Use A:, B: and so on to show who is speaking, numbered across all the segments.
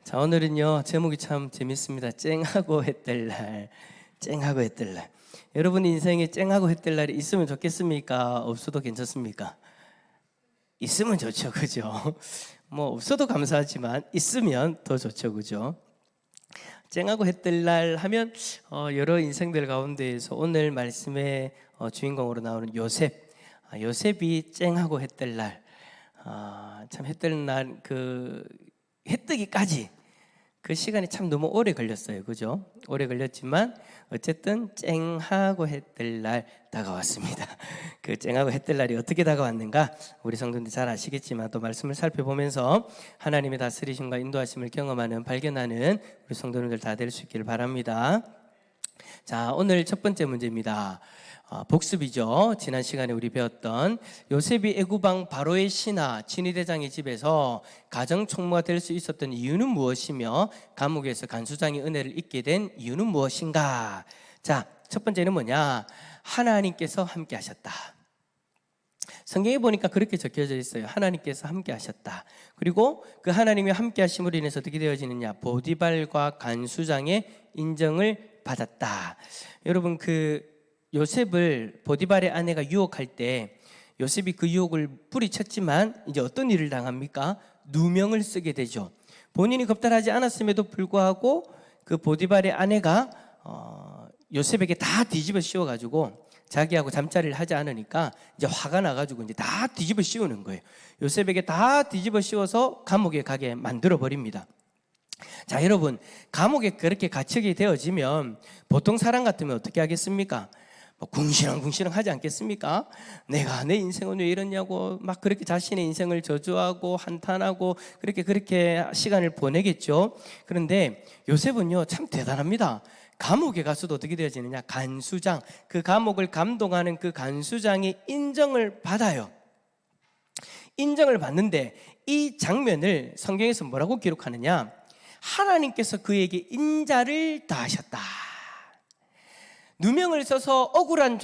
A: 자, 오늘은요 제목이 참 재밌습니다. 쨍하고 해뜰 날. 쨍하고 해뜰 날. 여러분 인생에 쨍하고 해뜰 날이 있으면 좋겠습니까? 없어도 괜찮습니까? 있으면 좋죠, 그죠? 뭐 없어도 감사하지만 있으면 더 좋죠, 그죠? 쨍하고 해뜰 날 하면 여러 인생들 가운데에서 오늘 말씀의 주인공으로 나오는 요셉. 요셉이 쨍하고 해뜰 날. 참 해뜰 날 해 뜨기까지 그 시간이 참 너무 오래 걸렸어요, 그죠? 오래 걸렸지만 어쨌든 쨍하고 해뜰 날 다가왔습니다. 그 쨍하고 해뜰 날이 어떻게 다가왔는가 우리 성도님들 잘 아시겠지만 또 말씀을 살펴보면서 하나님의 다스리심과 인도하심을 경험하는 발견하는 우리 성도님들 다 될 수 있기를 바랍니다. 자, 오늘 첫 번째 문제입니다. 복습이죠. 지난 시간에 우리 배웠던 요셉이 애굽왕 바로의 신하 진위대장의 집에서 가정총무가 될 수 있었던 이유는 무엇이며 감옥에서 간수장의 은혜를 입게 된 이유는 무엇인가? 자, 첫 번째는 뭐냐? 하나님께서 함께 하셨다. 성경에 보니까 그렇게 적혀져 있어요. 하나님께서 함께 하셨다. 그리고 그 하나님의 함께 하심으로 인해서 어떻게 되어지느냐? 보디발과 간수장의 인정을 받았다. 여러분 요셉을 보디발의 아내가 유혹할 때 요셉이 그 유혹을 뿌리쳤지만 이제 어떤 일을 당합니까? 누명을 쓰게 되죠. 본인이 겁탈하지 않았음에도 불구하고 그 보디발의 아내가 요셉에게 다 뒤집어 씌워가지고 자기하고 잠자리를 하지 않으니까 이제 화가 나가지고 이제 다 뒤집어 씌우는 거예요. 요셉에게 다 뒤집어 씌워서 감옥에 가게 만들어 버립니다. 자, 여러분 감옥에 그렇게 갇히게 되어지면 보통 사람 같으면 어떻게 하겠습니까? 궁시렁궁시렁 하지 않겠습니까? 내가 내 인생은 왜 이러냐고 막 그렇게 자신의 인생을 저주하고 한탄하고 그렇게 시간을 보내겠죠. 그런데 요셉은요 참 대단합니다. 감옥에 가서도 어떻게 되어지느냐? 간수장, 그 감옥을 감독하는 그 간수장이 인정을 받아요. 인정을 받는데 이 장면을 성경에서 뭐라고 기록하느냐? 하나님께서 그에게 인자를 더하셨다. 누명을 써서 억울한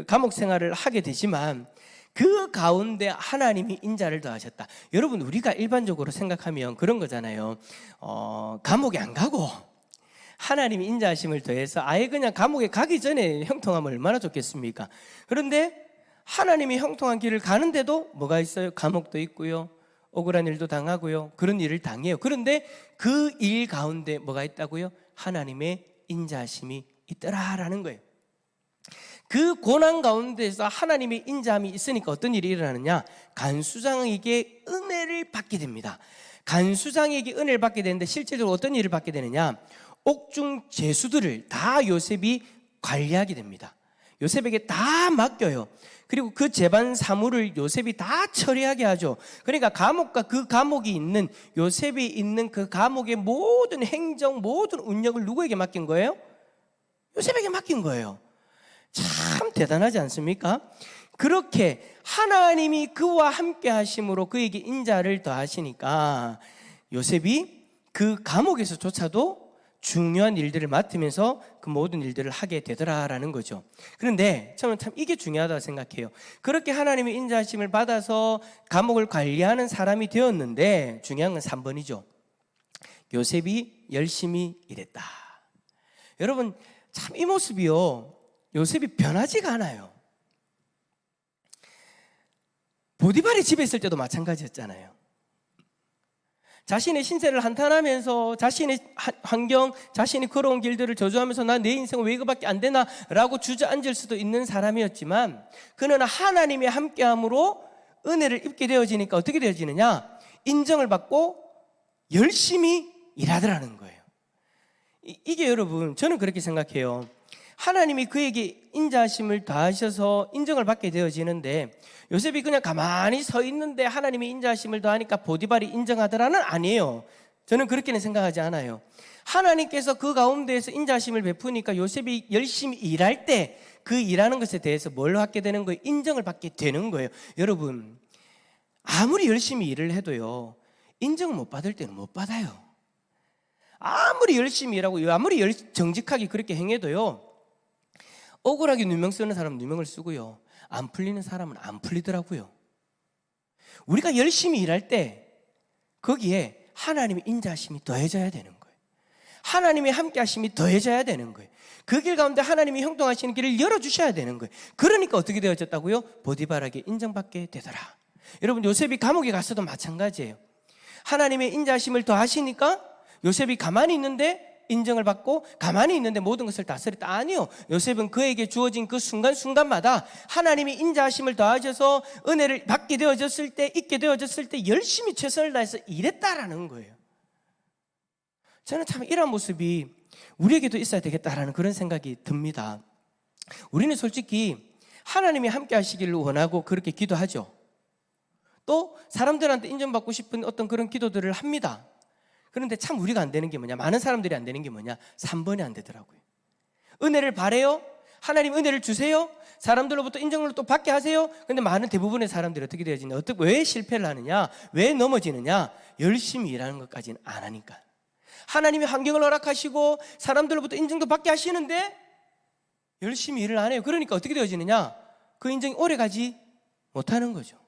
A: 감옥 생활을 하게 되지만 그 가운데 하나님이 인자를 더하셨다. 여러분 우리가 일반적으로 생각하면 그런 거잖아요. 감옥에 안 가고 하나님이 인자하심을 더해서 아예 그냥 감옥에 가기 전에 형통하면 얼마나 좋겠습니까? 그런데 하나님이 형통한 길을 가는데도 뭐가 있어요? 감옥도 있고요, 억울한 일도 당하고요, 그런 일을 당해요. 그런데 그 일 가운데 뭐가 있다고요? 하나님의 인자하심이 있더라라는 거예요. 그 고난 가운데서 하나님의 인자함이 있으니까 어떤 일이 일어나느냐? 간수장에게 은혜를 받게 됩니다. 간수장에게 은혜를 받게 되는데 실제적으로 어떤 일을 받게 되느냐? 옥중 제수들을 다 요셉이 관리하게 됩니다. 요셉에게 다 맡겨요. 그리고 그 재반 사물을 요셉이 다 처리하게 하죠. 그러니까 감옥과 그 감옥이 있는, 요셉이 있는 그 감옥의 모든 행정, 모든 운영을 누구에게 맡긴 거예요? 요셉에게 맡긴 거예요. 참 대단하지 않습니까? 그렇게 하나님이 그와 함께 하심으로 그에게 인자를 더하시니까 요셉이 그 감옥에서조차도 중요한 일들을 맡으면서 그 모든 일들을 하게 되더라라는 거죠. 그런데 저는 참 이게 중요하다고 생각해요. 그렇게 하나님의 인자하심을 받아서 감옥을 관리하는 사람이 되었는데 중요한 건 3번이죠. 요셉이 열심히 일했다. 여러분 참 이 모습이요, 요셉이 변하지가 않아요. 보디발의 집에 있을 때도 마찬가지였잖아요. 자신의 신세를 한탄하면서 자신의 환경, 자신이 걸어온 길들을 저주하면서 나 내 인생은 왜 이거밖에 안 되나 라고 주저앉을 수도 있는 사람이었지만 그는 하나님의 함께함으로 은혜를 입게 되어지니까 어떻게 되어지느냐? 인정을 받고 열심히 일하더라는 거예요. 이게 여러분 저는 그렇게 생각해요. 하나님이 그에게 인자하심을 더하셔서 인정을 받게 되어지는데 요셉이 그냥 가만히 서 있는데 하나님이 인자하심을 더하니까 보디발이 인정하더라는 아니에요. 저는 그렇게는 생각하지 않아요. 하나님께서 그 가운데에서 인자하심을 베푸니까 요셉이 열심히 일할 때 그 일하는 것에 대해서 뭘 받게 되는 거예요? 인정을 받게 되는 거예요. 여러분 아무리 열심히 일을 해도요 인정을 못 받을 때는 못 받아요. 아무리 열심히 일하고 아무리 정직하게 그렇게 행해도요 억울하게 누명 쓰는 사람은 누명을 쓰고요 안 풀리는 사람은 안 풀리더라고요. 우리가 열심히 일할 때 거기에 하나님의 인자하심이 더해져야 되는 거예요. 하나님의 함께하심이 더해져야 되는 거예요. 그 길 가운데 하나님이 형통하시는 길을 열어주셔야 되는 거예요. 그러니까 어떻게 되어졌다고요? 보디발에게 인정받게 되더라. 여러분, 요셉이 감옥에 갔어도 마찬가지예요. 하나님의 인자하심을 더하시니까 요셉이 가만히 있는데 인정을 받고 가만히 있는데 모든 것을 다스렸다. 아니요, 요셉은 그에게 주어진 그 순간순간마다 하나님이 인자하심을 더하셔서 은혜를 받게 되어졌을 때, 있게 되어졌을 때 열심히 최선을 다해서 일했다라는 거예요. 저는 참 이런 모습이 우리에게도 있어야 되겠다라는 그런 생각이 듭니다. 우리는 솔직히 하나님이 함께 하시기를 원하고 그렇게 기도하죠. 또 사람들한테 인정받고 싶은 어떤 그런 기도들을 합니다. 그런데 참 우리가 안 되는 게 뭐냐, 많은 사람들이 안 되는 게 뭐냐, 3번이 안 되더라고요. 은혜를 바래요. 하나님 은혜를 주세요. 사람들로부터 인정을 또 받게 하세요. 그런데 많은 대부분의 사람들이 어떻게 되어지냐, 왜 실패를 하느냐, 왜 넘어지느냐, 열심히 일하는 것까지는 안 하니까. 하나님이 환경을 허락하시고 사람들로부터 인정도 받게 하시는데 열심히 일을 안 해요. 그러니까 어떻게 되어지느냐, 그 인정이 오래가지 못하는 거죠.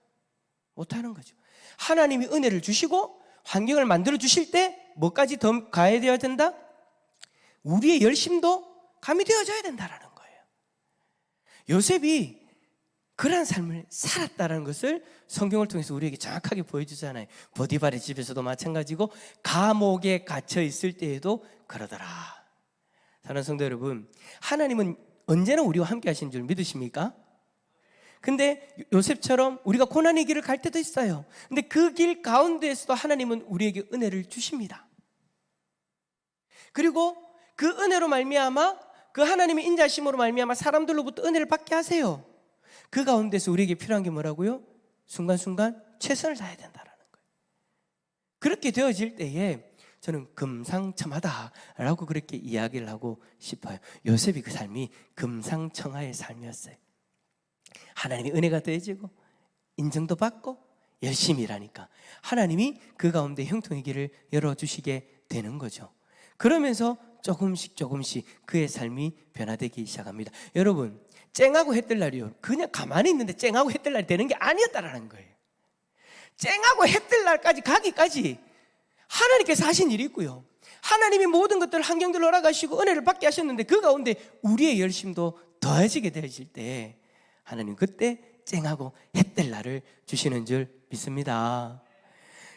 A: 못하는 거죠. 하나님이 은혜를 주시고 환경을 만들어 주실 때 뭐까지 더 가해되어야 된다? 우리의 열심도 가미되어져야 된다는 거예요. 요셉이 그러한 삶을 살았다는 것을 성경을 통해서 우리에게 정확하게 보여주잖아요. 보디발의 집에서도 마찬가지고 감옥에 갇혀 있을 때에도 그러더라. 사랑하는 성도 여러분, 하나님은 언제나 우리와 함께 하시는 줄 믿으십니까? 근데 요셉처럼 우리가 고난의 길을 갈 때도 있어요. 근데 그 길 가운데에서도 하나님은 우리에게 은혜를 주십니다. 그리고 그 은혜로 말미암아, 그 하나님의 인자심으로 말미암아 사람들로부터 은혜를 받게 하세요. 그 가운데서 우리에게 필요한 게 뭐라고요? 순간순간 최선을 다해야 된다는 거예요. 그렇게 되어질 때에 저는 금상첨화다라고 그렇게 이야기를 하고 싶어요. 요셉이 그 삶이 금상첨화의 삶이었어요. 하나님의 은혜가 더해지고 인정도 받고 열심히 일하니까 하나님이 그 가운데 형통의 길을 열어주시게 되는 거죠. 그러면서 조금씩 그의 삶이 변화되기 시작합니다. 여러분, 쨍하고 해뜰 날이요, 그냥 가만히 있는데 쨍하고 해뜰 날이 되는 게 아니었다라는 거예요. 쨍하고 해뜰 날까지 가기까지 하나님께서 하신 일이 있고요, 하나님이 모든 것들을 환경들을 허락하시고 은혜를 받게 하셨는데 그 가운데 우리의 열심도 더해지게 되어질 때 하나님 그때 쨍하고 해뜰 날을 주시는 줄 믿습니다.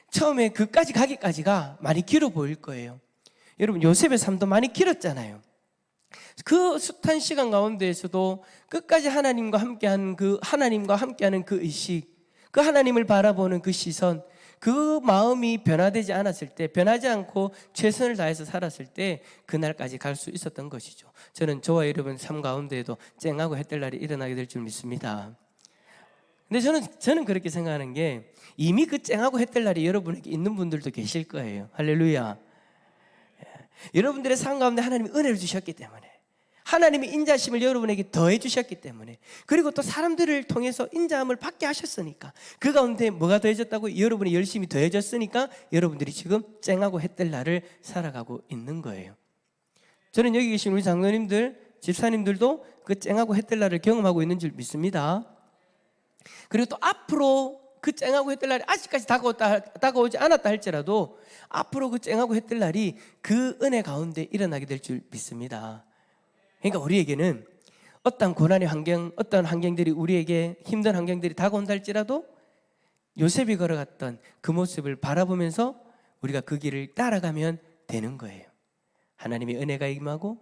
A: 처음에 그까지 가기까지가 많이 길어 보일 거예요. 여러분, 요셉의 삶도 많이 길었잖아요. 그 숱한 시간 가운데에서도 끝까지 하나님과 함께하는 그 의식, 그 하나님을 바라보는 그 시선, 그 마음이 변화되지 않았을 때, 변하지 않고 최선을 다해서 살았을 때 그날까지 갈 수 있었던 것이죠. 저는 저와 여러분 삶 가운데에도 쨍하고 해뜰 날이 일어나게 될 줄 믿습니다. 근데 저는 그렇게 생각하는 게, 이미 그 쨍하고 해뜰 날이 여러분에게 있는 분들도 계실 거예요. 할렐루야. 여러분들의 삶 가운데 하나님이 은혜를 주셨기 때문에, 하나님의 인자심을 여러분에게 더해 주셨기 때문에, 그리고 또 사람들을 통해서 인자함을 받게 하셨으니까, 그 가운데 뭐가 더해졌다고? 여러분이 열심히 더해졌으니까 여러분들이 지금 쨍하고 해뜰 날을 살아가고 있는 거예요. 저는 여기 계신 우리 장로님들, 집사님들도 그 쨍하고 해뜰 날을 경험하고 있는 줄 믿습니다. 그리고 또 앞으로 그 쨍하고 해뜰 날이 아직까지 다가오지 않았다 할지라도 앞으로 그 쨍하고 해뜰 날이 그 은혜 가운데 일어나게 될 줄 믿습니다. 그러니까 우리에게는 어떤 고난의 환경, 어떤 환경들이, 우리에게 힘든 환경들이 다가온다 할지라도 요셉이 걸어갔던 그 모습을 바라보면서 우리가 그 길을 따라가면 되는 거예요. 하나님의 은혜가 임하고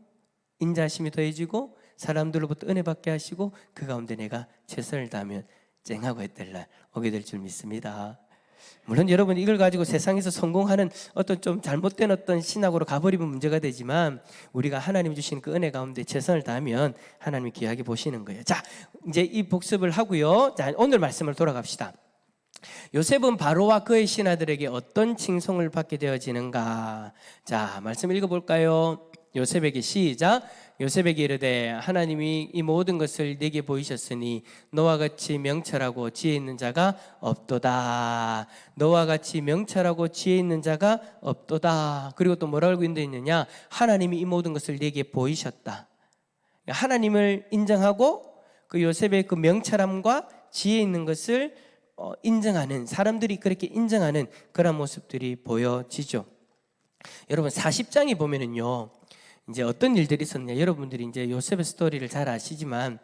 A: 인자하심이 더해지고 사람들로부터 은혜 받게 하시고 그 가운데 내가 최선을 다하면 쨍하고 해뜰 날 오게 될 줄 믿습니다. 물론 여러분, 이걸 가지고 세상에서 성공하는 어떤 좀 잘못된 어떤 신학으로 가버리면 문제가 되지만, 우리가 하나님 주신 그 은혜 가운데 최선을 다하면 하나님이 귀하게 보시는 거예요. 자, 이제 이 복습을 하고요. 자, 오늘 말씀을 돌아갑시다. 요셉은 바로와 그의 신하들에게 어떤 칭송을 받게 되어지는가? 자, 말씀 읽어볼까요? 요셉에게 시작. 요셉에게 이르되 하나님이 이 모든 것을 내게 보이셨으니 너와 같이 명철하고 지혜 있는 자가 없도다. 너와 같이 명철하고 지혜 있는 자가 없도다. 그리고 또 뭐라고 있느냐? 하나님이 이 모든 것을 내게 보이셨다. 하나님을 인정하고 그 요셉의 그 명철함과 지혜 있는 것을 인정하는, 사람들이 그렇게 인정하는 그런 모습들이 보여지죠. 여러분 40장에 보면은요, 이제 어떤 일들이 있었냐, 여러분들이 이제 요셉의 스토리를 잘 아시지만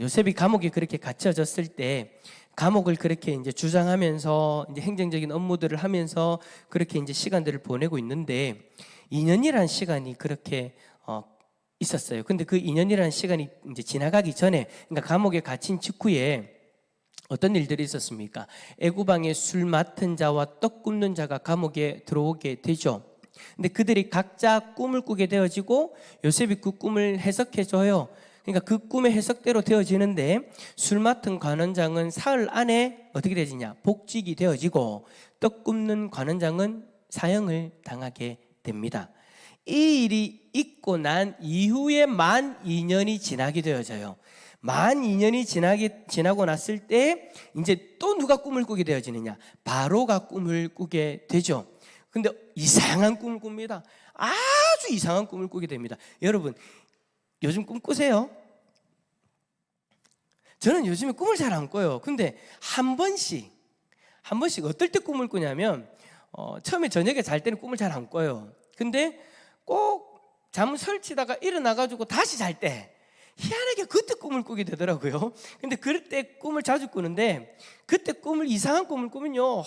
A: 요셉이 감옥에 그렇게 갇혀졌을 때 감옥을 그렇게 이제 주장하면서 이제 행정적인 업무들을 하면서 그렇게 이제 시간들을 보내고 있는데 2년이라는 시간이 그렇게 있었어요. 근데 그 2년이라는 시간이 이제 지나가기 전에, 그러니까 감옥에 갇힌 직후에 어떤 일들이 있었습니까? 애구방에 술 맡은 자와 떡 굽는 자가 감옥에 들어오게 되죠. 근데 그들이 각자 꿈을 꾸게 되어지고 요셉이 그 꿈을 해석해줘요. 그러니까 그 꿈의 해석대로 되어지는데 술 맡은 관원장은 사흘 안에 어떻게 되지냐? 복직이 되어지고 떡 굽는 관원장은 사형을 당하게 됩니다. 이 일이 있고 난 이후에 만 2년이 지나게 되어져요. 만 2년이 지나고 났을 때 이제 또 누가 꿈을 꾸게 되어지느냐? 바로가 꿈을 꾸게 되죠. 근데 이상한 꿈을 꿉니다. 아주 이상한 꿈을 꾸게 됩니다. 여러분 요즘 꿈 꾸세요? 저는 요즘에 꿈을 잘 안 꿔요. 근데 한 번씩 어떨 때 꿈을 꾸냐면 처음에 저녁에 잘 때는 꿈을 잘 안 꿔요. 근데 꼭 잠 설치다가 일어나가지고 다시 잘 때 희한하게 그때 꿈을 꾸게 되더라고요. 근데 그럴 때 꿈을 자주 꾸는데 그때 이상한 꿈을 꾸면요,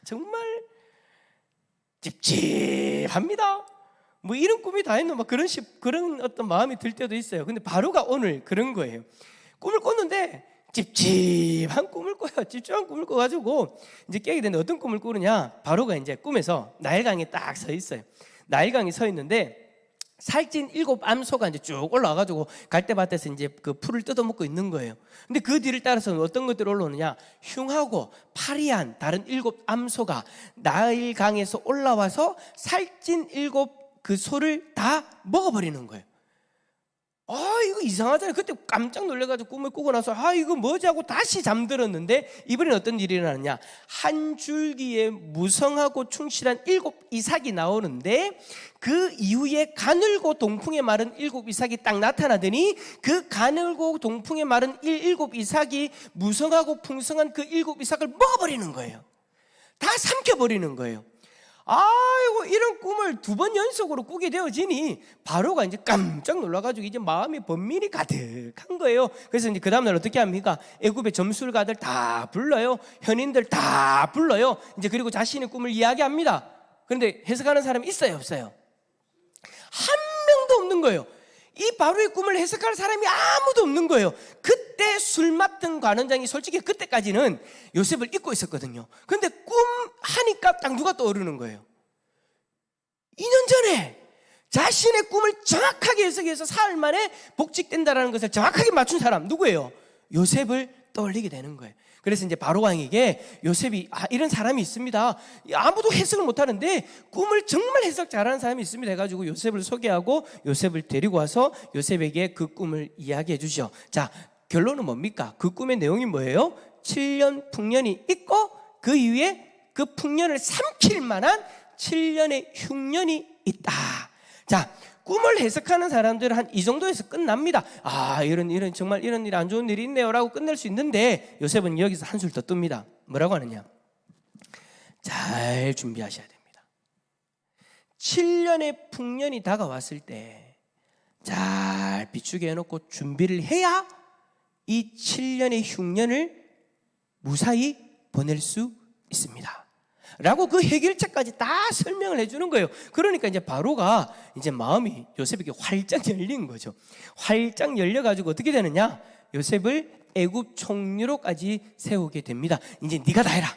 A: 정말 찝찝합니다. 뭐 이런 꿈이 다 있노? 막 그런 어떤 마음이 들 때도 있어요. 근데 바로가 오늘 그런 거예요. 꿈을 꿨는데 찝찝한 꿈을 꿔요. 찝찝한 꿈을 꿔가지고 이제 깨게 되는데 어떤 꿈을 꾸느냐? 바로가 이제 꿈에서 나일강에 딱 서 있어요. 나일강에 서 있는데 살찐 7 암소가 이제 쭉 올라와가지고 갈대밭에서 이제 그 풀을 뜯어먹고 있는 거예요. 근데 그 뒤를 따라서 어떤 것들이 올라오느냐? 흉하고 파리한 다른 7 암소가 나일강에서 올라와서 살찐 7 그 소를 다 먹어버리는 거예요. 이거 이상하잖아요. 그때 깜짝 놀래가지고 꿈을 꾸고 나서 이거 뭐지 하고 다시 잠들었는데 이번엔 어떤 일이 일어나느냐? 한 줄기에 무성하고 충실한 7 이삭이 나오는데 그 이후에 가늘고 동풍에 마른 7 이삭이 딱 나타나더니 그 가늘고 동풍에 마른 7 이삭이 무성하고 풍성한 그 7 이삭을 먹어버리는 거예요. 다 삼켜버리는 거예요. 아이고, 이런 꿈을 2번 연속으로 꾸게 되어지니 바로가 이제 깜짝 놀라가지고 이제 마음이 번민이 가득한 거예요. 그래서 이제 그 다음날 어떻게 합니까? 애굽의 점술가들 다 불러요. 현인들 다 불러요. 이제 그리고 자신의 꿈을 이야기합니다. 그런데 해석하는 사람이 있어요, 없어요? 한 명도 없는 거예요. 이 바로의 꿈을 해석할 사람이 아무도 없는 거예요. 그때 술 맡은 관원장이 솔직히 그때까지는 요셉을 잊고 있었거든요. 근데 꿈 하니까 딱 누가 떠오르는 거예요. 2년 전에 자신의 꿈을 정확하게 해석해서 사흘 만에 복직된다는 것을 정확하게 맞춘 사람 누구예요? 요셉을 떠올리게 되는 거예요. 그래서 이제 바로 왕에게 요셉이 이런 사람이 있습니다. 아무도 해석을 못하는데 꿈을 정말 해석 잘하는 사람이 있습니다 해가지고 요셉을 소개하고 요셉을 데리고 와서 요셉에게 그 꿈을 이야기해 주죠. 자, 결론은 뭡니까? 그 꿈의 내용이 뭐예요? 7년 풍년이 있고 그 이후에 그 풍년을 삼킬 만한 7년의 흉년이 있다. 자, 꿈을 해석하는 사람들은 한 이 정도에서 끝납니다. 이런 정말 이런 일 안 좋은 일이 있네요라고 끝낼 수 있는데 요셉은 여기서 한술 더 뜹니다. 뭐라고 하느냐? 잘 준비하셔야 됩니다. 7년의 풍년이 다가왔을 때 잘 비추게 해놓고 준비를 해야 이 7년의 흉년을 무사히 보낼 수 있습니다. 라고 그 해결책까지 다 설명을 해주는 거예요. 그러니까 이제 바로가 이제 마음이 요셉에게 활짝 열린 거죠. 활짝 열려가지고 어떻게 되느냐? 요셉을 애굽 총리로까지 세우게 됩니다. 이제 네가 다 해라.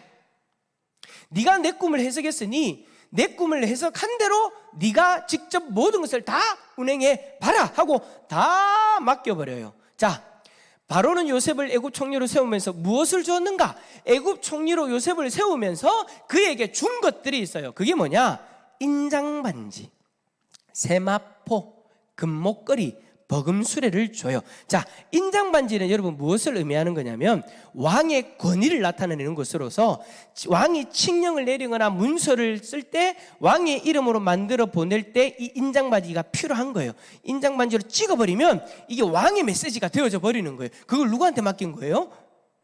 A: 네가 내 꿈을 해석했으니 내 꿈을 해석한 대로 네가 직접 모든 것을 다 운행해 봐라 하고 다 맡겨버려요. 자, 바로는 요셉을 애굽 총리로 세우면서 무엇을 주었는가? 애굽 총리로 요셉을 세우면서 그에게 준 것들이 있어요. 그게 뭐냐? 인장반지, 세마포, 금목걸이, 버금수레를 줘요. 자, 인장반지는 여러분 무엇을 의미하는 거냐면 왕의 권위를 나타내는 것으로서 왕이 칙령을 내리거나 문서를 쓸 때 왕의 이름으로 만들어 보낼 때 이 인장반지가 필요한 거예요. 인장반지로 찍어버리면 이게 왕의 메시지가 되어져 버리는 거예요. 그걸 누구한테 맡긴 거예요?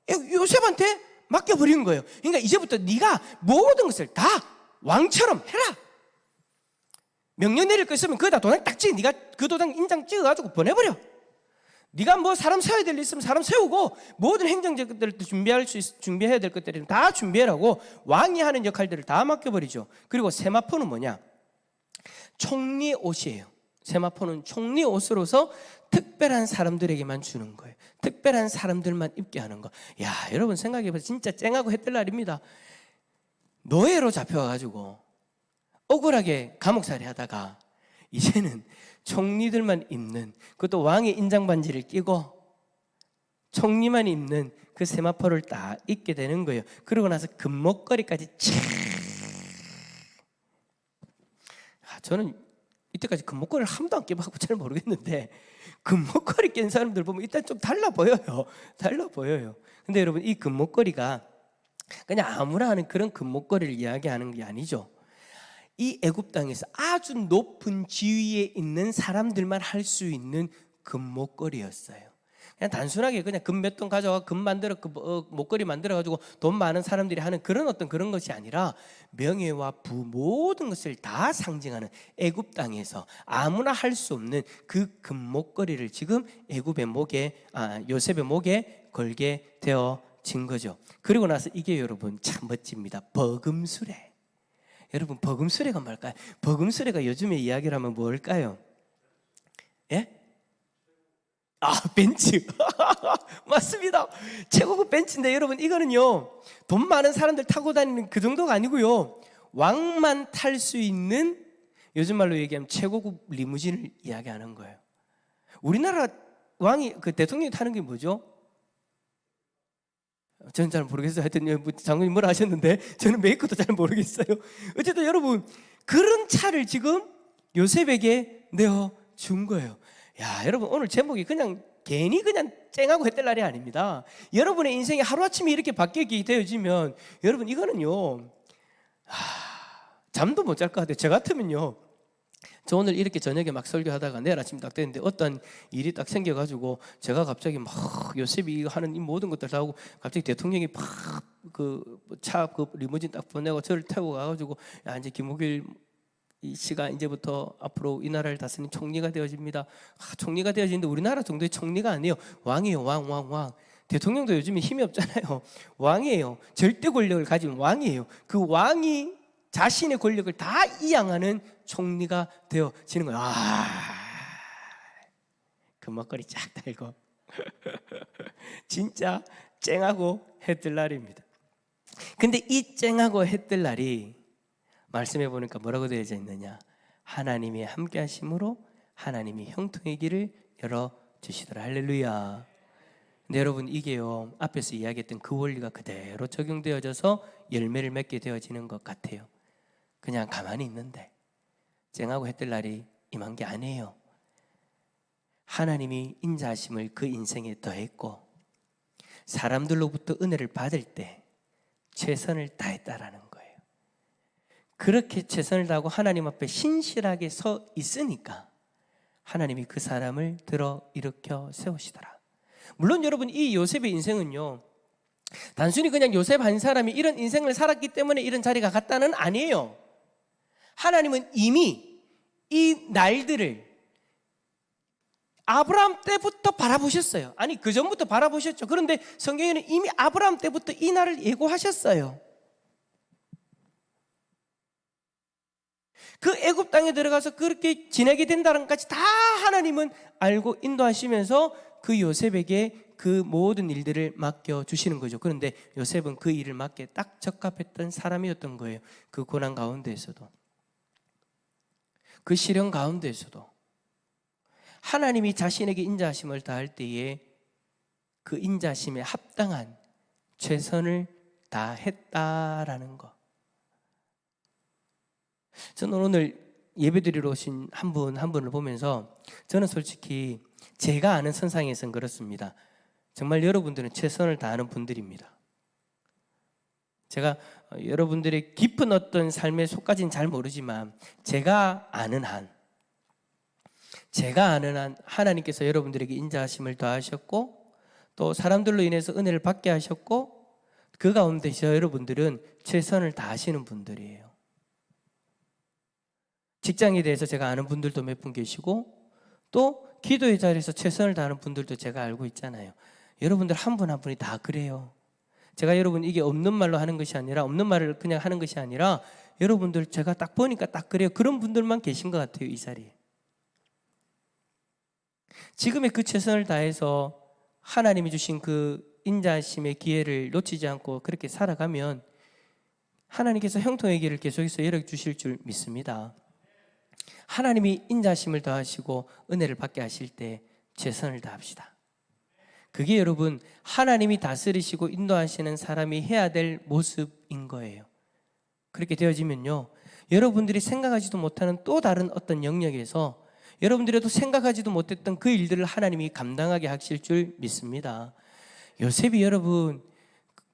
A: 요셉한테 맡겨버린 거예요. 그러니까 이제부터 네가 모든 것을 다 왕처럼 해라. 명령 내릴 거 있으면 거기다 도장 딱 찍어. 네가 그 도장 인장 찍어가지고 보내버려. 네가 뭐 사람 세워야 될 일 있으면 사람 세우고 모든 행정적 것들을 준비해야 될 것들은 다 준비하라고 왕이 하는 역할들을 다 맡겨버리죠. 그리고 세마포는 뭐냐? 총리 옷이에요. 세마포는 총리 옷으로서 특별한 사람들에게만 주는 거예요. 특별한 사람들만 입게 하는 거. 야, 여러분 생각해보세요. 진짜 쨍하고 햇들 날입니다. 노예로 잡혀가지고 억울하게 감옥살이 하다가 이제는 총리들만 입는, 그것도 왕의 인장 반지를 끼고 총리만 입는 그 세마포를 딱 입게 되는 거예요. 그러고 나서 금목걸이까지 저는 이때까지 금목걸이를 한 번도 안 끼봐서 잘 모르겠는데 금목걸이 낀 사람들 보면 일단 좀 달라 보여요. 달라 보여요. 근데 여러분, 이 금목걸이가 그냥 아무나 하는 그런 금목걸이를 이야기하는 게 아니죠. 이 애굽 땅에서 아주 높은 지위에 있는 사람들만 할 수 있는 금목걸이였어요. 그냥 단순하게 그냥 금 몇 돈 가져와 금 만들어 목걸이 만들어 가지고 돈 많은 사람들이 하는 그런 것이 아니라 명예와 부 모든 것을 다 상징하는 애굽 땅에서 아무나 할 수 없는 그 금목걸이를 지금 애굽의 목에 요셉의 목에 걸게 되어진 거죠. 그리고 나서 이게 여러분 참 멋집니다. 버금수레. 여러분, 버금수레가 뭘까요? 버금수레가 요즘에 이야기를 하면 뭘까요? 예? 벤츠. 맞습니다. 최고급 벤츠인데 여러분, 이거는요 돈 많은 사람들 타고 다니는 그 정도가 아니고요, 왕만 탈 수 있는, 요즘 말로 얘기하면 최고급 리무진을 이야기하는 거예요. 우리나라 왕이 그 대통령이 타는 게 뭐죠? 저는 잘 모르겠어요. 하여튼 장군님 뭐라 하셨는데 저는 메이커도 잘 모르겠어요. 어쨌든 여러분, 그런 차를 지금 요셉에게 내어준 거예요. 야, 여러분, 오늘 제목이 그냥 괜히 그냥 쨍하고 햇될 날이 아닙니다. 여러분의 인생이 하루아침에 이렇게 바뀌게 되어지면 여러분, 이거는요 잠도 못 잘 것 같아요. 저 같으면요, 저 오늘 이렇게 저녁에 막 설교하다가 내일 아침 딱 됐는데 어떤 일이 딱 생겨가지고 제가 갑자기 막 요셉이 하는 이 모든 것들 다 하고 갑자기 대통령이 막 그 리무진 딱 보내고 저를 태우고 가가지고, 야, 이제 김옥일 이 씨가 이제부터 앞으로 이 나라를 다스리는 총리가 되어집니다. 총리가 되어지는데 우리나라 정도의 총리가 아니에요. 왕이에요. 왕. 대통령도 요즘에 힘이 없잖아요. 왕이에요. 절대 권력을 가진 왕이에요. 그 왕이 자신의 권력을 다 이양하는 총리가 되어지는 거예요. 금목걸이 쫙 달고 진짜 쨍하고 해뜰 날입니다. 근데 이 쨍하고 해뜰 날이 말씀해 보니까 뭐라고 되어져 있느냐? 하나님이 함께 하심으로 하나님이 형통의 길을 열어주시더라. 할렐루야. 근데 여러분, 이게요 앞에서 이야기했던 그 원리가 그대로 적용되어져서 열매를 맺게 되어지는 것 같아요. 그냥 가만히 있는데 쨍하고 해뜰 날이 임한 게 아니에요. 하나님이 인자하심을 그 인생에 더했고 사람들로부터 은혜를 받을 때 최선을 다했다라는 거예요. 그렇게 최선을 다하고 하나님 앞에 신실하게 서 있으니까 하나님이 그 사람을 들어 일으켜 세우시더라. 물론 여러분, 이 요셉의 인생은요 단순히 그냥 요셉 한 사람이 이런 인생을 살았기 때문에 이런 자리가 갔다는 아니에요. 하나님은 이미 이 날들을 아브라함 때부터 바라보셨어요. 아니, 그 전부터 바라보셨죠. 그런데 성경에는 이미 아브라함 때부터 이 날을 예고하셨어요. 그 애굽 땅에 들어가서 그렇게 지내게 된다는 것까지 다 하나님은 알고 인도하시면서 그 요셉에게 그 모든 일들을 맡겨주시는 거죠. 그런데 요셉은 그 일을 맡기에 딱 적합했던 사람이었던 거예요. 그 고난 가운데에서도, 그 시련 가운데에서도 하나님이 자신에게 인자하심을 다할 때에 그 인자하심에 합당한 최선을 다했다라는 것. 저는 오늘 예배드리러 오신 한 분 한 분을 보면서 저는 솔직히 제가 아는 선상에서는 그렇습니다. 정말 여러분들은 최선을 다하는 분들입니다. 제가 여러분들의 깊은 어떤 삶의 속까지는 잘 모르지만 제가 아는 한 하나님께서 여러분들에게 인자하심을 더하셨고 또 사람들로 인해서 은혜를 받게 하셨고 그 가운데 저 여러분들은 최선을 다하시는 분들이에요. 직장에 대해서 제가 아는 분들도 몇 분 계시고 또 기도의 자리에서 최선을 다하는 분들도 제가 알고 있잖아요. 여러분들 한 분 한 분이 다 그래요. 제가 여러분 이게 없는 말로 하는 것이 아니라 없는 말을 그냥 하는 것이 아니라 여러분들 제가 딱 보니까 딱 그래요. 그런 분들만 계신 것 같아요. 이 자리에. 지금의 그 최선을 다해서 하나님이 주신 그 인자하심의 기회를 놓치지 않고 그렇게 살아가면 하나님께서 형통의 길을 계속해서 열어주실 줄 믿습니다. 하나님이 인자하심을 더하시고 은혜를 받게 하실 때 최선을 다합시다. 그게 여러분 하나님이 다스리시고 인도하시는 사람이 해야 될 모습인 거예요. 그렇게 되어지면요, 여러분들이 생각하지도 못하는 또 다른 어떤 영역에서 여러분들도 생각하지도 못했던 그 일들을 하나님이 감당하게 하실 줄 믿습니다. 요셉이 여러분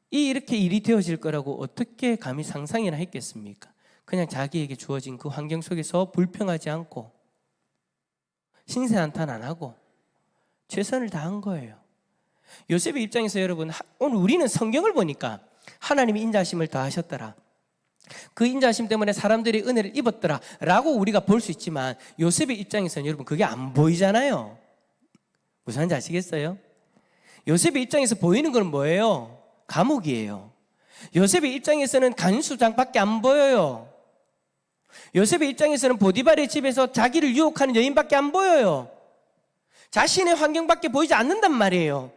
A: 이렇게 일이 되어질 거라고 어떻게 감히 상상이나 했겠습니까? 그냥 자기에게 주어진 그 환경 속에서 불평하지 않고 신세한탄 안 하고 최선을 다한 거예요. 요셉의 입장에서 여러분, 오늘 우리는 성경을 보니까 하나님이 인자하심을 더하셨더라, 그 인자하심 때문에 사람들이 은혜를 입었더라 라고 우리가 볼 수 있지만 요셉의 입장에서는 여러분 그게 안 보이잖아요. 무슨 말인지 아시겠어요? 요셉의 입장에서 보이는 건 뭐예요? 감옥이에요. 요셉의 입장에서는 간수장밖에 안 보여요. 요셉의 입장에서는 보디발의 집에서 자기를 유혹하는 여인밖에 안 보여요. 자신의 환경밖에 보이지 않는단 말이에요.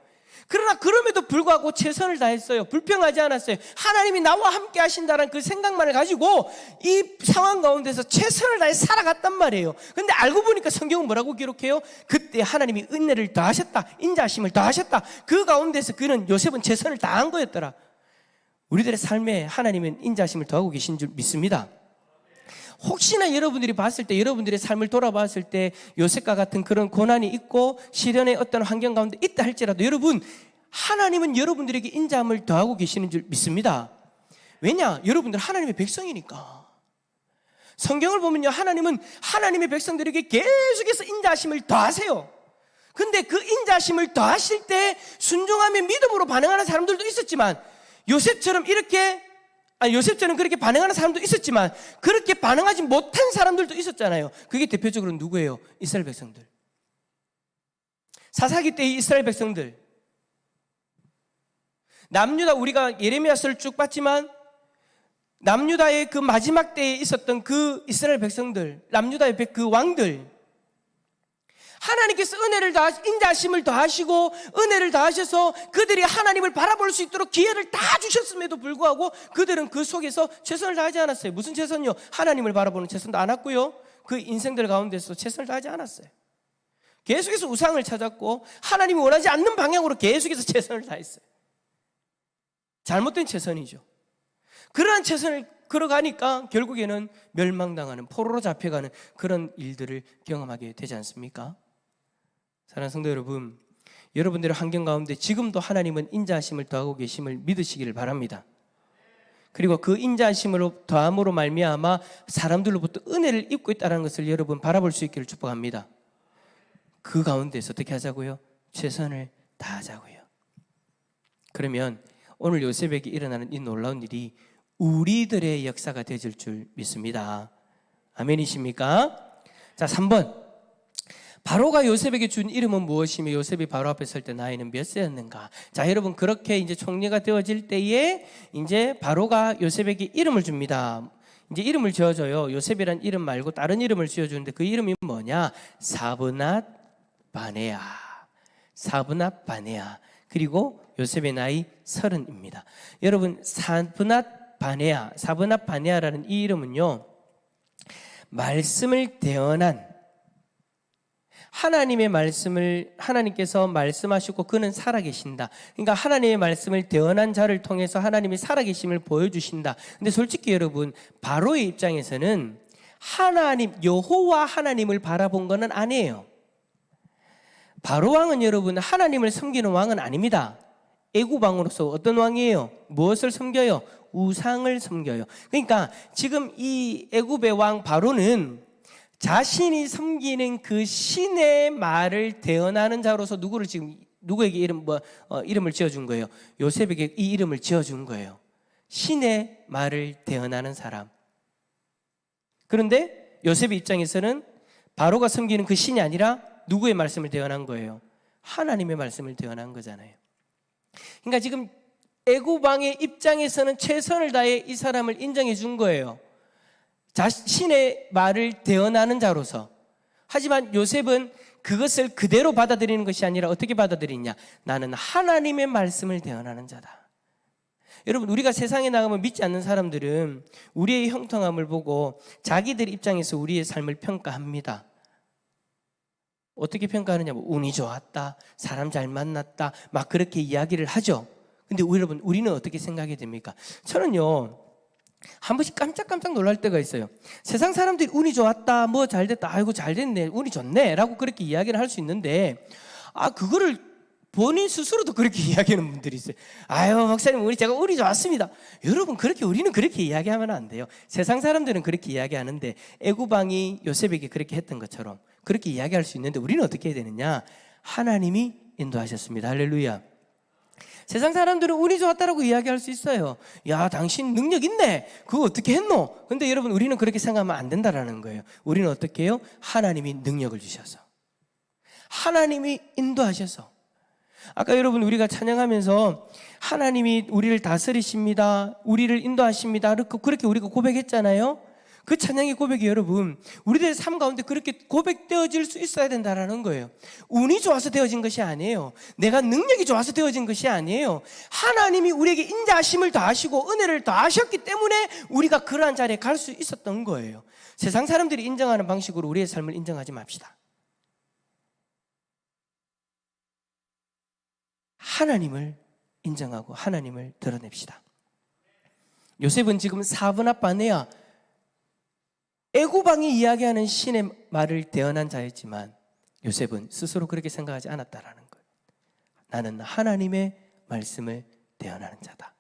A: 그러나 그럼에도 불구하고 최선을 다했어요. 불평하지 않았어요. 하나님이 나와 함께 하신다는 그 생각만을 가지고 이 상황 가운데서 최선을 다해 살아갔단 말이에요. 근데 알고 보니까 성경은 뭐라고 기록해요? 그때 하나님이 은혜를 더하셨다, 인자하심을 더하셨다. 그 가운데서 그는 요셉은 최선을 다한 거였더라. 우리들의 삶에 하나님은 인자하심을 더하고 계신 줄 믿습니다. 혹시나 여러분들이 봤을 때, 여러분들의 삶을 돌아봤을 때 요셉과 같은 그런 고난이 있고 시련의 어떤 환경 가운데 있다 할지라도 여러분, 하나님은 여러분들에게 인자함을 더하고 계시는 줄 믿습니다. 왜냐? 여러분들 하나님의 백성이니까. 성경을 보면요, 하나님은 하나님의 백성들에게 계속해서 인자하심을 더하세요. 근데 그 인자하심을 더하실 때 순종하며 믿음으로 반응하는 사람들도 있었지만 요셉처럼 그렇게 반응하는 사람도 있었지만 그렇게 반응하지 못한 사람들도 있었잖아요. 그게 대표적으로 누구예요? 이스라엘 백성들. 사사기 때의 이스라엘 백성들. 남유다, 우리가 예레미야서를 쭉 봤지만 남유다의 그 마지막 때에 있었던 그 이스라엘 백성들, 남유다의 그 왕들, 하나님께서 인자하심을 더하시고 은혜를 더하셔서 그들이 하나님을 바라볼 수 있도록 기회를 다 주셨음에도 불구하고 그들은 그 속에서 최선을 다하지 않았어요. 무슨 최선요? 하나님을 바라보는 최선도 안 했고요, 그 인생들 가운데서 최선을 다하지 않았어요. 계속해서 우상을 찾았고 하나님이 원하지 않는 방향으로 계속해서 최선을 다했어요. 잘못된 최선이죠. 그러한 최선을 걸어가니까 결국에는 멸망당하는, 포로로 잡혀가는 그런 일들을 경험하게 되지 않습니까? 사랑하는 성도 여러분, 여러분들의 환경 가운데 지금도 하나님은 인자하심을 더하고 계심을 믿으시기를 바랍니다. 그리고 그 인자하심으로 더함으로 말미암아 사람들로부터 은혜를 입고 있다는 것을 여러분 바라볼 수 있기를 축복합니다. 그 가운데서 어떻게 하자고요? 최선을 다하자고요. 그러면 오늘 요셉에게 일어나는 이 놀라운 일이 우리들의 역사가 되질 줄 믿습니다. 아멘이십니까? 자, 3번. 바로가 요셉에게 준 이름은 무엇이며 요셉이 바로 앞에 설 때 나이는 몇 세였는가? 자, 여러분, 그렇게 이제 총리가 되어질 때에 이제 바로가 요셉에게 이름을 줍니다. 이제 이름을 지어줘요. 요셉이란 이름 말고 다른 이름을 지어주는데 그 이름이 뭐냐? 사브낫 바네아. 사브낫 바네아. 그리고 요셉의 나이 30입니다. 여러분, 사브낫 바네아라는 이 이름은요, 말씀을 대언한, 하나님의 말씀을 하나님께서 말씀하시고 그는 살아계신다. 그러니까 하나님의 말씀을 대언한 자를 통해서 하나님이 살아계심을 보여주신다. 근데 솔직히 여러분, 바로의 입장에서는 하나님, 여호와 하나님을 바라본 것은 아니에요. 바로 왕은 여러분, 하나님을 섬기는 왕은 아닙니다. 애굽왕으로서 어떤 왕이에요? 무엇을 섬겨요? 우상을 섬겨요. 그러니까 지금 이 애굽의 왕 바로는 자신이 섬기는 그 신의 말을 대언하는 자로서 누구를 지금 누구에게 이름을 지어준 거예요? 요셉에게 이 이름을 지어준 거예요. 신의 말을 대언하는 사람. 그런데 요셉의 입장에서는 바로가 섬기는 그 신이 아니라 누구의 말씀을 대언한 거예요? 하나님의 말씀을 대언한 거잖아요. 그러니까 지금 애굽 왕의 입장에서는 최선을 다해 이 사람을 인정해 준 거예요. 자신의 말을 대언하는 자로서. 하지만 요셉은 그것을 그대로 받아들이는 것이 아니라 어떻게 받아들이냐? 나는 하나님의 말씀을 대언하는 자다. 여러분, 우리가 세상에 나가면 믿지 않는 사람들은 우리의 형통함을 보고 자기들 입장에서 우리의 삶을 평가합니다. 어떻게 평가하느냐? 운이 좋았다, 사람 잘 만났다, 막 그렇게 이야기를 하죠. 근데 여러분, 우리는 어떻게 생각이 됩니까? 저는요, 한 번씩 깜짝깜짝 놀랄 때가 있어요. 세상 사람들이 운이 좋았다, 뭐 잘됐다, 아이고 잘됐네, 운이 좋네 라고 그렇게 이야기를 할 수 있는데, 그거를 본인 스스로도 그렇게 이야기하는 분들이 있어요. 아유, 목사님, 제가 운이 좋았습니다. 여러분, 우리는 그렇게 이야기하면 안 돼요. 세상 사람들은 그렇게 이야기하는데 애굽 왕이 요셉에게 그렇게 했던 것처럼 그렇게 이야기할 수 있는데, 우리는 어떻게 해야 되느냐? 하나님이 인도하셨습니다. 할렐루야. 세상 사람들은 운이 좋았다라고 이야기할 수 있어요. 야, 당신 능력 있네, 그거 어떻게 했노? 근데 여러분, 우리는 그렇게 생각하면 안 된다라는 거예요. 우리는 어떻게 해요? 하나님이 능력을 주셔서, 하나님이 인도하셔서. 아까 여러분, 우리가 찬양하면서 하나님이 우리를 다스리십니다, 우리를 인도하십니다, 그렇게 우리가 고백했잖아요. 그 찬양의 고백이 여러분, 우리들의 삶 가운데 그렇게 고백되어질 수 있어야 된다는 거예요. 운이 좋아서 되어진 것이 아니에요. 내가 능력이 좋아서 되어진 것이 아니에요. 하나님이 우리에게 인자하심을 더하시고 은혜를 더하셨기 때문에 우리가 그러한 자리에 갈 수 있었던 거예요. 세상 사람들이 인정하는 방식으로 우리의 삶을 인정하지 맙시다. 하나님을 인정하고 하나님을 드러냅시다. 요셉은 지금 사브나바네아, 애굽 왕이 이야기하는 신의 말을 대언한 자였지만 요셉은 스스로 그렇게 생각하지 않았다라는 거예요. 나는 하나님의 말씀을 대언하는 자다.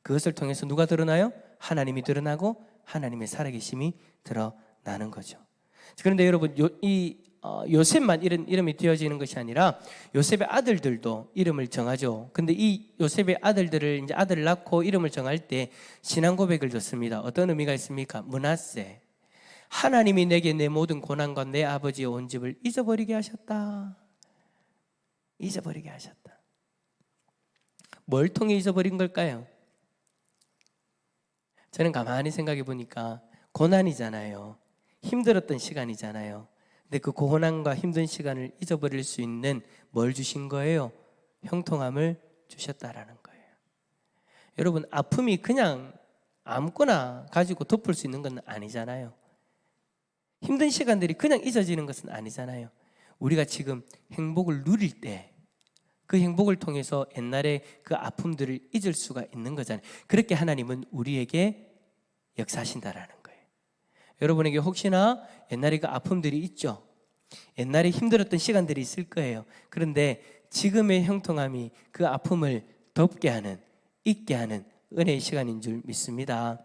A: 그것을 통해서 누가 드러나요? 하나님이 드러나고 하나님의 살아계심이 드러나는 거죠. 그런데 여러분, 요셉만 이름이 띄어지는 것이 아니라 요셉의 아들들도 이름을 정하죠. 근데 이 요셉의 아들을 낳고 이름을 정할 때 신앙 고백을 줬습니다. 어떤 의미가 있습니까? 므낫세, 하나님이 내게 내 모든 고난과 내 아버지의 온 집을 잊어버리게 하셨다. 잊어버리게 하셨다. 뭘 통해 잊어버린 걸까요? 저는 가만히 생각해 보니까 고난이잖아요. 힘들었던 시간이잖아요. 근데 그 고난과 힘든 시간을 잊어버릴 수 있는 뭘 주신 거예요? 형통함을 주셨다라는 거예요. 여러분, 아픔이 그냥 아무거나 가지고 덮을 수 있는 건 아니잖아요. 힘든 시간들이 그냥 잊어지는 것은 아니잖아요. 우리가 지금 행복을 누릴 때 그 행복을 통해서 옛날에 그 아픔들을 잊을 수가 있는 거잖아요. 그렇게 하나님은 우리에게 역사하신다라는 거예요. 여러분에게 혹시나 옛날에 그 아픔들이 있죠. 옛날에 힘들었던 시간들이 있을 거예요. 그런데 지금의 형통함이 그 아픔을 덮게 하는, 잊게 하는 은혜의 시간인 줄 믿습니다.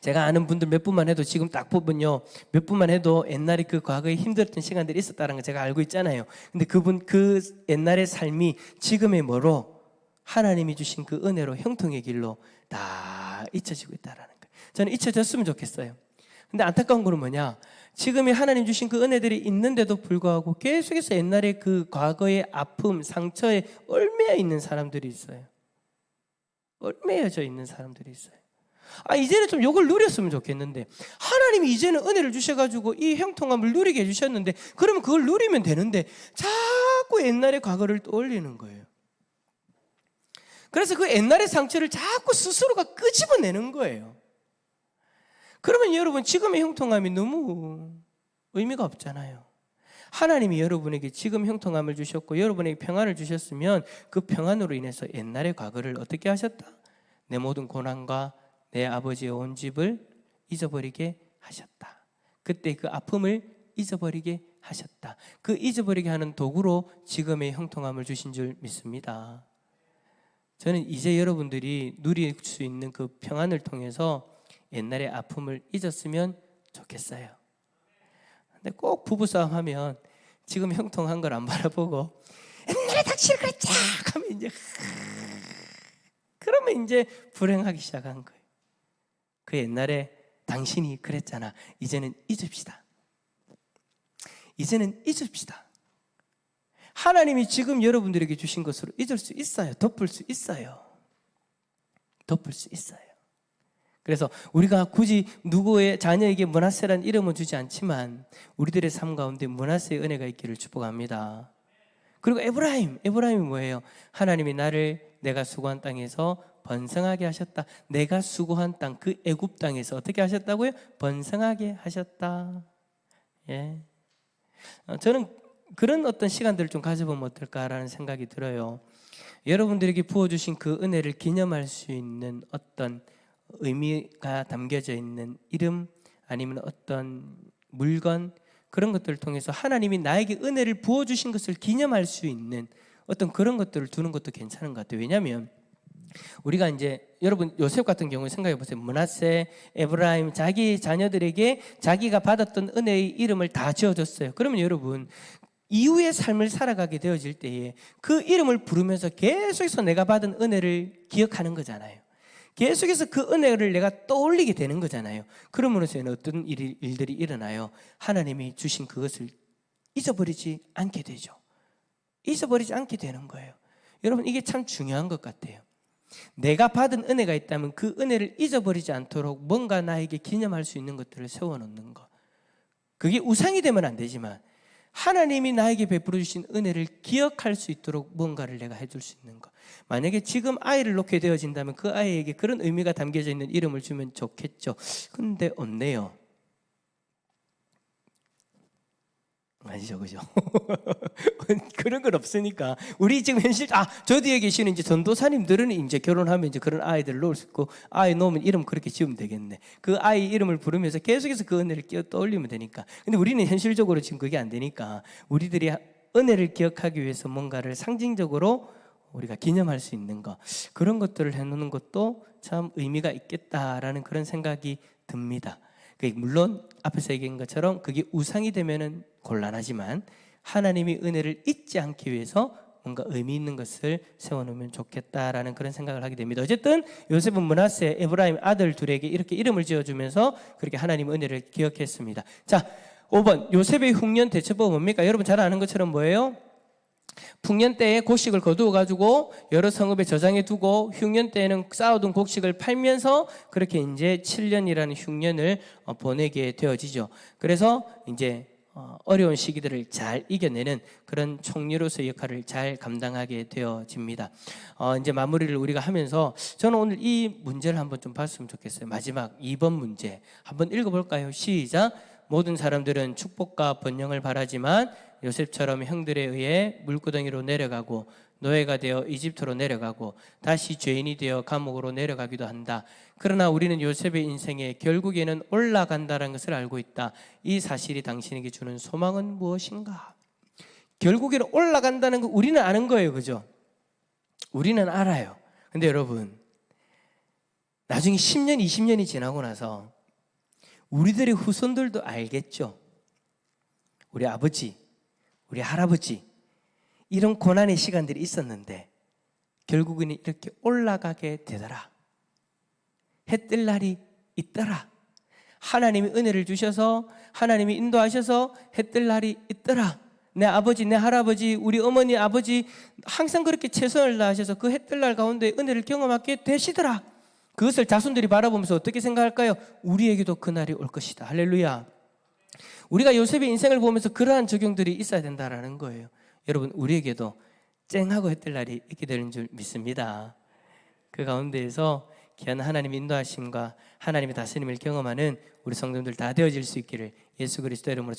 A: 제가 아는 분들 몇 분만 해도 지금 딱 보면요, 몇 분만 해도 옛날에 그 과거에 힘들었던 시간들이 있었다는 걸 제가 알고 있잖아요. 근데 그 옛날의 삶이 지금의 뭐로? 하나님이 주신 그 은혜로 형통의 길로 다 잊혀지고 있다는 거예요. 저는 잊혀졌으면 좋겠어요. 근데 안타까운 거는 뭐냐? 지금의 하나님 주신 그 은혜들이 있는데도 불구하고 계속해서 옛날에 그 과거의 아픔, 상처에 얽매여 있는 사람들이 있어요. 얽매여져 있는 사람들이 있어요. 이제는 좀 이걸 누렸으면 좋겠는데, 하나님이 이제는 은혜를 주셔가지고 이 형통함을 누리게 해주셨는데, 그러면 그걸 누리면 되는데 자꾸 옛날의 과거를 떠올리는 거예요. 그래서 그 옛날의 상처를 자꾸 스스로가 끄집어내는 거예요. 그러면 여러분, 지금의 형통함이 너무 의미가 없잖아요. 하나님이 여러분에게 지금 형통함을 주셨고 여러분에게 평안을 주셨으면 그 평안으로 인해서 옛날의 과거를 어떻게 하셨다? 내 모든 고난과 내 아버지의 온 집을 잊어버리게 하셨다. 그때 그 아픔을 잊어버리게 하셨다. 그 잊어버리게 하는 도구로 지금의 형통함을 주신 줄 믿습니다. 저는 이제 여러분들이 누릴 수 있는 그 평안을 통해서 옛날의 아픔을 잊었으면 좋겠어요. 근데 꼭 부부싸움 하면 지금 형통한 걸 안 바라보고 옛날에 다 싫어 쫙 하면 이제 그러면 이제 불행하기 시작한 거예요. 그 옛날에 당신이 그랬잖아. 이제는 잊읍시다. 이제는 잊읍시다. 하나님이 지금 여러분들에게 주신 것으로 잊을 수 있어요. 덮을 수 있어요. 덮을 수 있어요. 그래서 우리가 굳이 누구의 자녀에게 므낫세라는 이름은 주지 않지만 우리들의 삶 가운데 므낫세의 은혜가 있기를 축복합니다. 그리고 에브라임이 뭐예요? 하나님이 나를 내가 수고한 땅에서 번성하게 하셨다. 내가 수고한 땅, 그 애굽 땅에서 어떻게 하셨다고요? 번성하게 하셨다. 예. 저는 그런 어떤 시간들을 좀 가져보면 어떨까라는 생각이 들어요. 여러분들에게 부어주신 그 은혜를 기념할 수 있는 어떤 의미가 담겨져 있는 이름 아니면 어떤 물건, 그런 것들을 통해서 하나님이 나에게 은혜를 부어주신 것을 기념할 수 있는 어떤 그런 것들을 두는 것도 괜찮은 것 같아요. 왜냐하면 우리가 이제 여러분 요셉 같은 경우에 생각해 보세요. 므낫세, 에브라임, 자기 자녀들에게 자기가 받았던 은혜의 이름을 다 지어줬어요. 그러면 여러분 이후의 삶을 살아가게 되어질 때에 그 이름을 부르면서 계속해서 내가 받은 은혜를 기억하는 거잖아요. 계속해서 그 은혜를 내가 떠올리게 되는 거잖아요. 그러므로서 어떤 일들이 일어나요? 하나님이 주신 그것을 잊어버리지 않게 되죠. 잊어버리지 않게 되는 거예요. 여러분 이게 참 중요한 것 같아요. 내가 받은 은혜가 있다면 그 은혜를 잊어버리지 않도록 뭔가 나에게 기념할 수 있는 것들을 세워놓는 것. 그게 우상이 되면 안 되지만 하나님이 나에게 베풀어 주신 은혜를 기억할 수 있도록 뭔가를 내가 해줄 수 있는 것. 만약에 지금 아이를 놓게 되어진다면 그 아이에게 그런 의미가 담겨져 있는 이름을 주면 좋겠죠. 근데 없네요. 아니죠, 그죠? 그런 건 없으니까 우리 지금 현실 저 뒤에 계시는 이제 전도사님들은 이제 결혼하면 이제 그런 아이들을 놓을 수 있고 아이 놓으면 이름 그렇게 지으면 되겠네. 그 아이 이름을 부르면서 계속해서 그 은혜를 떠올리면 되니까. 근데 우리는 현실적으로 지금 그게 안 되니까 우리들이 은혜를 기억하기 위해서 뭔가를 상징적으로 우리가 기념할 수 있는 것, 그런 것들을 해놓는 것도 참 의미가 있겠다라는 그런 생각이 듭니다. 물론 앞에서 얘기한 것처럼 그게 우상이 되면은 곤란하지만 하나님이 은혜를 잊지 않기 위해서 뭔가 의미 있는 것을 세워놓으면 좋겠다라는 그런 생각을 하게 됩니다. 어쨌든 요셉은 므낫세, 에브라임 아들 둘에게 이렇게 이름을 지어주면서 그렇게 하나님의 은혜를 기억했습니다. 자, 5번 요셉의 흉년 대처법은 뭡니까? 여러분 잘 아는 것처럼 뭐예요? 풍년 때에 곡식을 거두어 가지고 여러 성읍에 저장해 두고 흉년 때에는 쌓아둔 곡식을 팔면서 그렇게 이제 7년이라는 흉년을 보내게 되어지죠. 그래서 이제 어려운 시기들을 잘 이겨내는 그런 총리로서의 역할을 잘 감당하게 되어집니다. 이제 마무리를 우리가 하면서 저는 오늘 이 문제를 한번 좀 봤으면 좋겠어요. 마지막 2번 문제 한번 읽어볼까요? 시작. 모든 사람들은 축복과 번영을 바라지만 요셉처럼 형들에 의해 물구덩이로 내려가고 노예가 되어 이집트로 내려가고 다시 죄인이 되어 감옥으로 내려가기도 한다. 그러나 우리는 요셉의 인생에 결국에는 올라간다는 것을 알고 있다. 이 사실이 당신에게 주는 소망은 무엇인가? 결국에는 올라간다는 거 우리는 아는 거예요. 그죠? 우리는 알아요. 근데 여러분 나중에 10년, 20년이 지나고 나서 우리들의 후손들도 알겠죠. 우리 아버지, 우리 할아버지 이런 고난의 시간들이 있었는데 결국에는 이렇게 올라가게 되더라. 해 뜰 날이 있더라. 하나님이 은혜를 주셔서 하나님이 인도하셔서 해 뜰 날이 있더라. 내 아버지, 내 할아버지, 우리 어머니, 아버지 항상 그렇게 최선을 다하셔서 그 해 뜰 날 가운데 은혜를 경험하게 되시더라. 그것을 자손들이 바라보면서 어떻게 생각할까요? 우리에게도 그날이 올 것이다. 할렐루야. 우리가 요셉의 인생을 보면서 그러한 적용들이 있어야 된다는 거예요. 여러분 우리에게도 쨍하고 해뜰 날이 있게 되는 줄 믿습니다. 그 가운데에서 귀한 하나님의 인도하심과 하나님의 다스림을 경험하는 우리 성도들 다 되어질 수 있기를 예수 그리스도 이름으로